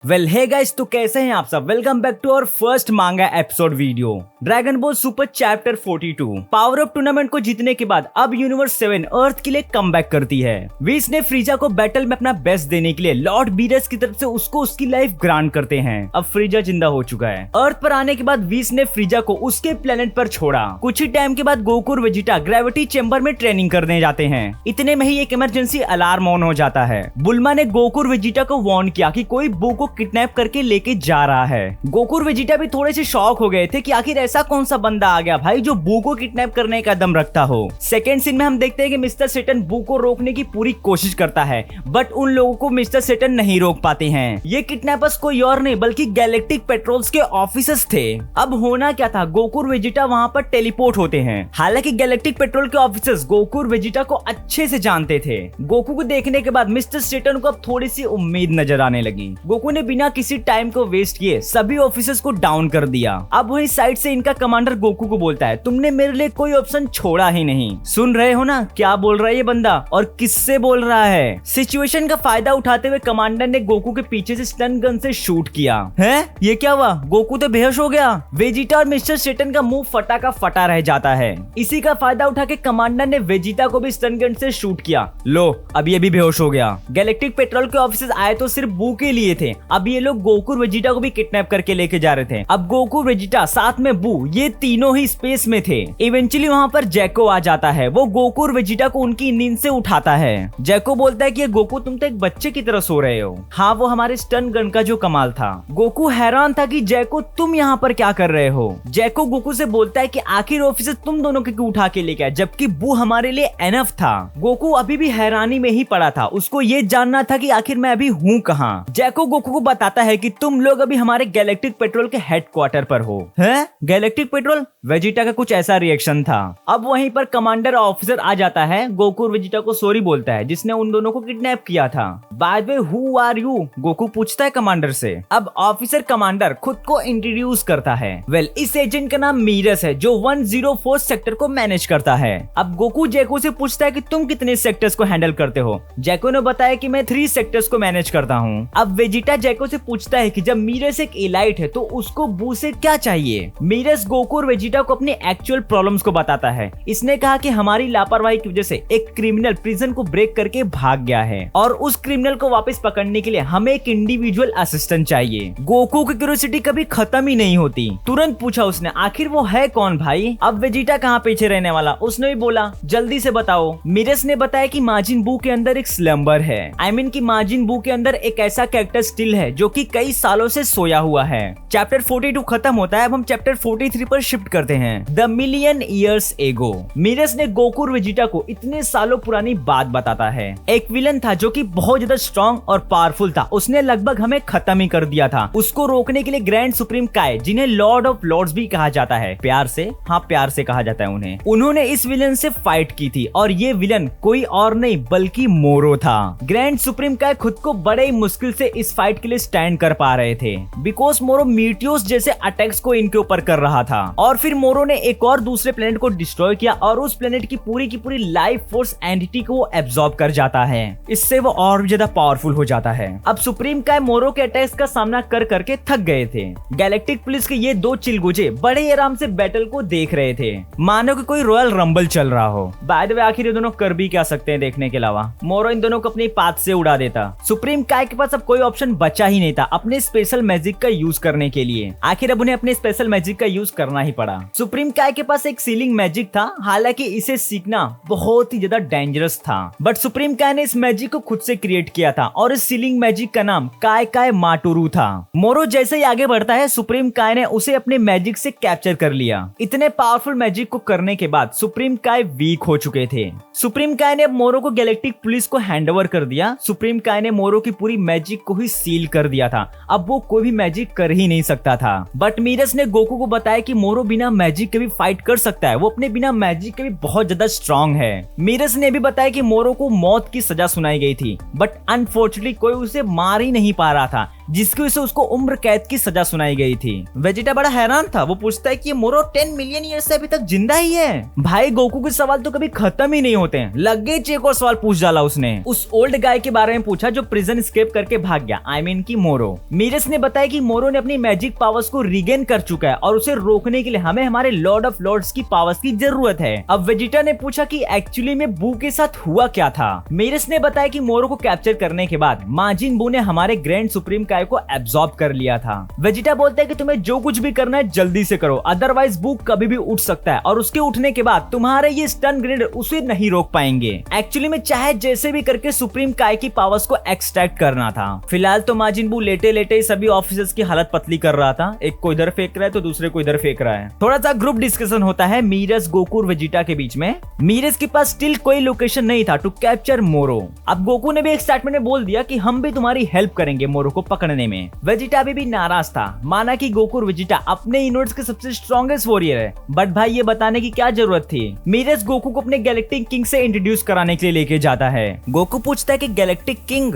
Well hey guys, तो कैसे हैं आप सब। Welcome back to our first manga episode video Dragon Ball Super chapter 42। Power up tournament को जीतने के बाद अब यूनिवर्स 7 अर्थ के लिए कमबैक करती है। विस ने फ्रीजा को बैटल में अपना बेस्ट देने के लिए लॉर्ड बीरस की तरफ से उसको उसकी लाइफ ग्रांट करते हैं। अब फ्रीजा जिंदा हो चुका है। अर्थ पर आने के बाद विस ने फ्रीजा को उसके प्लेनेट पर छोड़ा। कुछ ही टाइम के बाद गोकू और वेजिटा ग्रेविटी चेंबर में ट्रेनिंग करने जाते हैं। इतने में ही एक इमरजेंसी अलार्म ऑन हो जाता है। बुल्मा ने गोकू और वेजिटा को वार्न किया कि कोई बू को किडनैप करके लेके जा रहा है। गोकू और वेजिटा भी थोड़े से शॉक हो गए थे कि आखिर ऐसा कौन सा बंदा आ गया भाई जो बू को किडनैप करने का दम रखता हो। सेकेंड सीन में हम देखते हैं कि मिस्टर सेटन बू को रोकने की पूरी कोशिश करता है, बट उन लोगों को मिस्टर सेटन नहीं रोक पाते हैं। ये किडनैपर्स कोई और नहीं बल्कि गैलेक्टिक पेट्रोल्स के ऑफिसर्स थे। अब होना क्या था, गोकू और वेजिटा वहां पर टेलीपोर्ट होते हैं। हालांकि गैलेक्टिक पेट्रोल के ऑफिसर्स गोकू और वेजिटा को अच्छे से जानते थे। गोकू को देखने के बाद मिस्टर सेटन को अब थोड़ी सी उम्मीद नजर आने लगी। गोकू ने बिना किसी टाइम को वेस्ट किए सभी ऑफिसर्स को डाउन कर दिया। अब वही साइड से इनका कमांडर गोकू को बोलता है, तुमने मेरे लिए कोई ऑप्शन छोड़ा ही नहीं। सुन रहे हो ना क्या बोल रहा है ये बंदा और किससे बोल रहा है। सिचुएशन का फायदा उठाते हुए कमांडर ने गोकू के पीछे से स्टन गन से शूट किया। है ये क्या हुआ, गोकू तो बेहोश हो गया। वेजिटा और मिस्टर सेटन का मुंह फटा का फटा रह जाता है। इसी का फायदा उठा के कमांडर ने वेजिटा को भी स्टन गन से शूट किया। लो अब ये भी बेहोश हो गया। गैलेक्टिक पेट्रोल के ऑफिसर्स आए तो सिर्फ बू के लिए थे। अब ये लोग गोकू वेजिटा को भी किडनैप करके लेके जा रहे थे। अब गोकू वेजिटा साथ में बू ये तीनों ही स्पेस में थे। इवेंचुअली वहां पर जैको आ जाता है। वो गोकू और वेजिटा को उनकी नींद से उठाता है। जैको बोलता है कि गोकू तुम तो एक बच्चे की तरह सो रहे हो। हाँ वो हमारे स्टन गन का जो कमाल था। गोकू हैरान था कि जैको तुम यहाँ पर क्या कर रहे हो। जैको गोकू से बोलता है कि आखिर ऑफिसर तुम दोनों के उठा के लेके आए जबकि बू हमारे लिए एनफ था। गोकू अभी भी हैरानी में ही पड़ा था। उसको ये जानना था कि आखिर मैं अभी हूँ कहाँ। जैको गोकू को बताता है कि तुम लोग अभी हमारे गैलेक्टिक पेट्रोल के हेडक्वार्टर पर हो। है गैलेक्टिक पेट्रोल। वेजिटा का कुछ ऐसा रिएक्शन था। अब वहीं पर कमांडर ऑफिसर आ जाता है। गोकू और वेजिटा को सॉरी बोलता है जिसने उन दोनों को किडनैप किया था। By the way who are you, Goku पूछता है कमांडर से। अब ऑफिसर कमांडर खुद को इंट्रोड्यूस करता है। वेल इस एजेंट का नाम मीरस है जो 104 सेक्टर को मैनेज करता है। अब गोकू जैको से पूछता है कि तुम कितने सेक्टर्स को हैंडल करते हो। जैको ने बताया कि मैं 3 सेक्टर्स को मैनेज करता हूँ। अब वेजिटा जैको से पूछता है कि जब मीरस एक एलाइट है तो उसको बू से क्या चाहिए। मीरस गोकू और वेजिटा को अपनी एक्चुअल प्रॉब्लम्स को बताता है। इसने कहा कि हमारी लापरवाही की वजह से एक क्रिमिनल प्रिजन को ब्रेक करके भाग गया है और उस क्रिमिनल को वापस पकड़ने के लिए हमें एक इंडिविजुअल असिस्टेंट चाहिए। गोकू की क्यूरियोसिटी कभी खत्म ही नहीं होती। तुरंत पूछा उसने आखिर वो है कौन भाई। अब वेजिटा कहाँ पीछे रहने वाला, उसने भी बोला जल्दी से बताओ। मीरस ने बताया कि माजिन बू के अंदर एक स्लम्बर है। आई मीन कि माजिन बू के अंदर एक ऐसा कैरेक्टर स्टिल है जो कि कई सालों से सोया हुआ है। चैप्टर 42 खत्म होता है। अब हम चैप्टर 43 पर शिफ्ट करते हैं। The million years ago. मीरस ने गोकू और वेजिटा को इतने सालों पुरानी बात बताता है। एक विलन था जो कि बहुत ज्यादा स्ट्रॉन्ग और पावरफुल था। उसने लगभग हमें खत्म ही कर दिया था। उसको रोकने के लिए ग्रैंड सुप्रीम काय, जिन्हें लॉर्ड ऑफ लॉर्ड्स भी कहा जाता है, प्यार से, हाँ प्यार से कहा जाता है उन्हें, उन्होंने इस विलन से फाइट की थी और ये विलन कोई और नहीं बल्कि मोरो था। ग्रैंड सुप्रीम काय खुद को बड़े ही मुश्किल से इस फाइट के लिए स्टैंड कर पा रहे थे बिकॉज मोरो मीटियोस जैसे अटैक्स को इनके ऊपर कर रहा था। और फिर मोरो ने एक और दूसरे प्लेनेट को डिस्ट्रॉय किया और उस प्लेनेट की पूरी लाइफ फोर्स एंटिटी को एब्जॉर्ब कर जाता है। इससे वो और भी ज्यादा पावरफुल हो जाता है। अब सुप्रीम काय मोरो के अटैक्स का सामना कर करके थक गए थे। गैलेक्टिक पुलिस के ये 2 चिलगुजे बड़े ही आराम से बैटल को देख रहे थे, मानो कि कोई रॉयल रंबल चल रहा हो। बाय द वे आखिर ये दोनों कर भी क्या सकते हैं देखने के अलावा। मोरो इन दोनों को अपनी पाथ से उड़ा देता। सुप्रीम काय के पास अब कोई ऑप्शन बचा ही नहीं था अपने स्पेशल मैजिक का यूज करने के लिए। आखिर अब उन्हें अपने स्पेशल मैजिक का यूज करना ही पड़ा। सुप्रीम काय के पास एक सीलिंग मैजिक था। हालांकि इसे सीखना बहुत ही ज्यादा डेंजरस था, बट सुप्रीम काय ने इस मैजिक को खुद से क्रिएट किया था और इस सीलिंग मैजिक का नाम काय काय माटुरू था। मोरो जैसे ही आगे बढ़ता है सुप्रीम काय ने उसे अपने मैजिक से कैप्चर कर लिया। इतने पावरफुल मैजिक को करने के बाद सुप्रीम काय वीक हो चुके थे। सुप्रीम काय ने अब मोरो को गैलेक्टिक पुलिस को हैंडओवर कर दिया। सुप्रीम काय ने मोरो की पूरी मैजिक को ही सील कर दिया था। अब वो कोई भी मैजिक कर ही नहीं सकता था। बट मीरस ने गोकू को बताया कि मोरो बिना मैजिक के भी फाइट कर सकता है। वो अपने बिना मैजिक के भी बहुत ज्यादा स्ट्रॉन्ग है। मीरस ने भी बताया कि मोरो को मौत की सजा सुनाई गई थी, बट अनफॉर्चुनेटली कोई उसे मार ही नहीं पा रहा था जिसकी वजह से उसको उम्र कैद की सजा सुनाई गई थी। वेजिटा बड़ा हैरान था। वो पूछता है कि ये मोरो 10 मिलियन ईयर से अभी तक जिंदा ही है। भाई गोकू के सवाल तो कभी खत्म ही नहीं होते हैं। लगेज एक और सवाल पूछ डाला उसने। उस ओल्ड गाय के बारे में पूछा जो प्रिजन एस्केप करके भाग गया, आई मीन की मोरो। मीरस ने बताया कि मोरो ने अपनी मैजिक पावर्स को रिगेन कर चुका है और उसे रोकने के लिए हमें हमारे लॉर्ड ऑफ लॉर्ड्स की पावर्स की जरूरत है। अब वेजिटा ने पूछा कि एक्चुअली में बू के साथ हुआ क्या था। मीरस ने बताया कि मोरो को कैप्चर करने के बाद माजिन बू ने हमारे ग्रैंड सुप्रीम काय को एब्सॉर्ब कर लिया था। वेजिटा बोलता है कि तुम्हें जो कुछ भी करना है जल्दी से करो, अदरवाइज बू कभी भी उठ सकता है और उसके उठने के बाद तुम्हारे ये स्टन ग्रेनेड उसे नहीं रोक पाएंगे। एक्चुअली में चाहे जैसे भी करके सुप्रीम काय की पावर्स को एक्सट्रैक्ट करना था। फिलहाल तो माजिन बू लेटे लेटे सभी ऑफिसर्स की हालत पतली कर रहा था। एक को इधर फेंक रहा है तो दूसरे को इधर फेंक रहा है। थोड़ा सा ग्रुप डिस्कशन होता है मीरस, गोकू और वेजिटा के बीच में। मीरस के पास स्टिल कोई लोकेशन नहीं था टू कैप्चर मोरो। अब गोकू ने भी एक स्टेटमेंट में बोल दिया कि हम भी तुम्हारी हेल्प करेंगे मोरो को पकड़ने में। वेजिटा भी नाराज था, माना कि गोकू और वेजिटा अपने यूनिवर्स के सबसे स्ट्रॉन्गेस्ट वॉरियर है, बट भाई ये बताने की क्या जरूरत थी। मीरस गोकू को अपने गैलेक्टिक किंग से इंट्रोड्यूस कराने के लिए लेके जाता है। गोकू पूछता है कि galactic king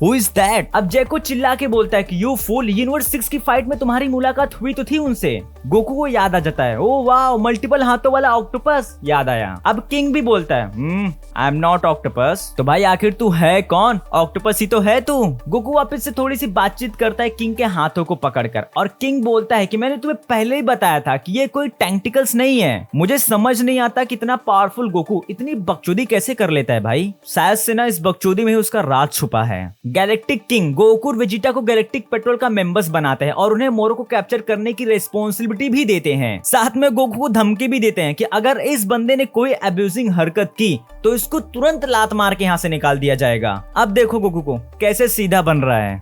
who is that. अब जैको चिल्ला के बोलता है कि यू फूल, यूनिवर्स 6 की फाइट में तुम्हारी मुलाकात हुई तो थी उनसे। गोकू को याद आ जाता है, ओ वाओ मल्टीपल हाथों वाला ऑक्टोपस याद आया। अब किंग भी बोलता है आई एम नॉट ऑक्टोपस। तो भाई आखिर तू है कौन? ऑक्टोपस ही तो है तू। गोकू वापस से थोड़ी सी बातचीत करता है किंग के हाथों को पकड़कर, और किंग बोलता है कि मैंने तुम्हें पहले ही बताया था कि ये कोई टेंटिकल्स नहीं है। मुझे समझ नहीं आता कितना पावरफुल गोकू इतनी बकचोदी कैसे कर लेता है भाई। शायद से ना इस बकचोदी में ही उसका राज छुपा है। गैलेक्टिक किंग गोकू और वेजिटा को गैलेक्टिक पेट्रोल का मेंबर्स बनाते हैं और उन्हें मोरो को कैप्चर करने की रिस्पॉन्सिबिलिटी भी देते हैं। साथ में गोकू को धमकी भी देते हैं कि अगर इस बंदे ने कोई अब्यूजिंग हरकत की तो इसको तुरंत लात मार के यहाँ से निकाल दिया जाएगा। अब देखो गोकू को कैसे सीधा बन रहा है।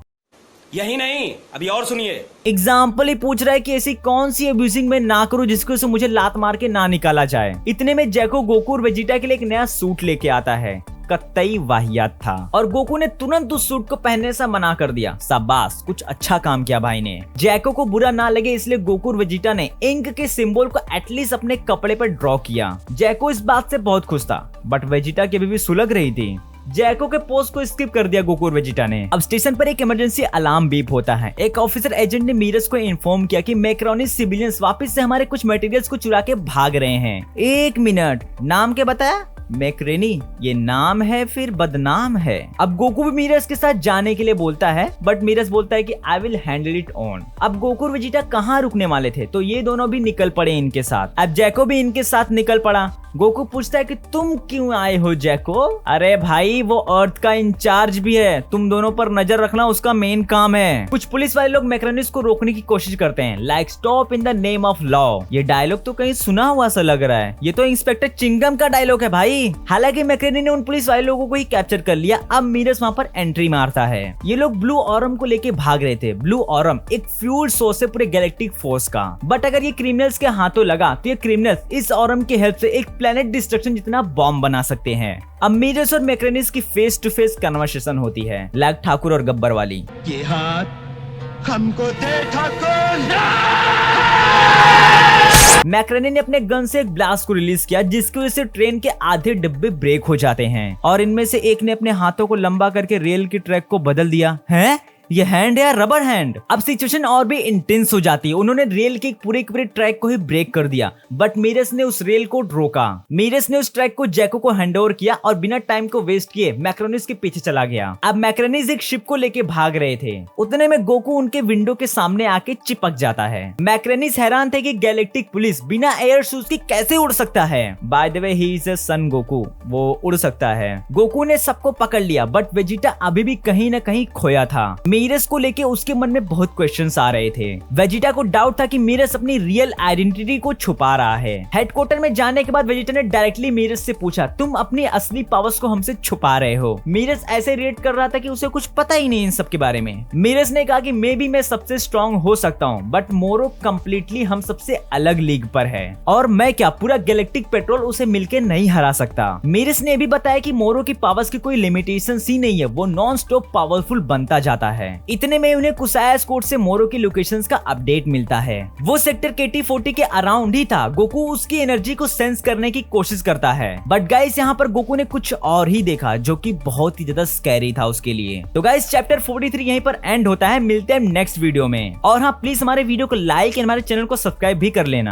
यही नहीं, अभी और सुनिए। एग्जाम्पल ही पूछ रहा है कि ऐसी कौन सी अब्यूजिंग मैं ना करूं जिसको से मुझे लात मार के ना निकाला जाए। इतने में जैको गोकू और वेजिटा के लिए एक नया सूट लेके आता है। कतई वाहियात था और गोकू ने तुरंत उस सूट को पहनने से मना कर दिया। शाबाश, कुछ अच्छा काम किया भाई ने। जैको को बुरा ना लगे इसलिए गोकू और वेजिटा ने इंक के सिंबल को एटलीस्ट अपने कपड़े पर ड्रॉ किया। जैको इस बात से बहुत खुश था, बट वेजिटा की भी सुलग रही थी। जैको के पोस्ट को स्किप कर दिया गोकू और वेजिटा ने। अब स्टेशन पर एक इमरजेंसी अलार्म बीप होता है। एक ऑफिसर एजेंट ने मीरस को इन्फॉर्म किया कि मैक्रोनिस सिविलियंस वापस से हमारे कुछ मटेरियल्स को चुरा के भाग रहे हैं। 1 मिनट, नाम क्या बताया? मैक्रेनी। ये नाम है फिर बदनाम है। अब गोकू भी मीरस के साथ जाने के लिए बोलता है, बट मीरस बोलता है कि I will handle it on. अब गोकू और वेजिटा कहाँ रुकने वाले थे तो ये दोनों भी निकल पड़े इनके साथ। अब जैको भी इनके साथ निकल पड़ा। गोकू पूछता है कि तुम क्यों आए हो जैको? अरे भाई वो अर्थ का इंचार्ज भी है, तुम दोनों पर नजर रखना उसका मेन काम है। कुछ पुलिस वाले लोग मैक्रोनिस को रोकने की कोशिश करते हैं, like stop in the name of law. ये डायलॉग तो कहीं सुना हुआ सा लग रहा है। ये तो इंस्पेक्टर चिंगम का डायलॉग है भाई। हालांकि मैक्रोनी ने उन पुलिस वाले लोगों को ही कैप्चर कर लिया। अब मीरस वहाँ पर एंट्री मारता है। ये लोग ब्लू ऑरम को लेके भाग रहे थे। ब्लू ऑरम एक फ्यूल सोर्स है पूरे गैलेक्टिक फोर्स का, बट अगर ये क्रिमिनल्स के हाथों लगा तो ये क्रिमिनल्स इस ऑरम की हेल्प से एक प्लेनेट डिस्ट्रक्शन जितना बॉम्ब बना सकते हैं। अब मीरस और मैक्रोनिस की फेस टू फेस कन्वर्सेशन होती है, लाइक ठाकुर और गब्बर वाली। ये हाथ हमको दे ठाकुर। मैक्रोनी ने अपने गन से एक ब्लास्ट को रिलीज किया जिसकी वजह से ट्रेन के आधे डिब्बे ब्रेक हो जाते हैं और इनमें से एक ने अपने हाथों को लंबा करके रेल की ट्रैक को बदल दिया है। ये हैंड है रबर हैंड। अब सिचुएशन और भी इंटेंस हो जाती है। उन्होंने रेल के पूरे ट्रैक को ही ब्रेक कर दिया, बट मीरस ने उस रेल को रोका। मीरस ने उस ट्रैक को जैको को हैंडओवर किया और बिना टाइम को वेस्ट किए मैक्रोनिस के पीछे चला गया। अब मैक्रोनिस एक शिप को लेके भाग रहे थे, उतने में गोकू उनके विंडो के सामने आके चिपक जाता है। मैक्रोनिस हैरान थे कि गैलेक्टिक पुलिस बिना एयर शूज के कैसे उड़ सकता है। By the way he is a son Goku, वो उड़ सकता है। गोकू ने सबको पकड़ लिया, बट वेजिटा अभी भी कहीं न कहीं खोया था। मीरस को लेके उसके मन में बहुत क्वेश्चंस आ रहे थे। वेजिटा को डाउट था कि मीरस अपनी रियल आइडेंटिटी को छुपा रहा है। हेडक्वार्टर में जाने के बाद वेजिटा ने डायरेक्टली मीरस से पूछा, तुम अपनी असली पावर्स को हमसे छुपा रहे हो? मीरस ऐसे रिएक्ट कर रहा था कि उसे कुछ पता ही नहीं इन सब के बारे में। मीरस ने कहा कि मे बी मैं सबसे स्ट्रॉन्ग हो सकता हूँ, बट मोरो कम्प्लीटली हम सबसे अलग लीग पर है और मैं क्या पूरा गैलेक्टिक पेट्रोल उसे मिलके नहीं हरा सकता। मीरस ने भी बताया कि मोरो की पावर्स की कोई लिमिटेशन ही नहीं है, वो नॉन स्टॉप पावरफुल बनता जाता है। इतने में उन्हें कुसायास कोर्ट से मोरो की लोकेशंस का अपडेट मिलता है। वो सेक्टर KT-40 के अराउंड ही था। गोकू उसकी एनर्जी को सेंस करने की कोशिश करता है, बट गाइस यहाँ पर गोकू ने कुछ और ही देखा जो कि बहुत ही ज्यादा स्कैरी था उसके लिए। तो गाइस चैप्टर 43 यहीं पर एंड होता है। मिलते हैं नेक्स्ट वीडियो में, और हाँ प्लीज हमारे वीडियो को लाइक एंड हमारे चैनल को सब्सक्राइब भी कर लेना।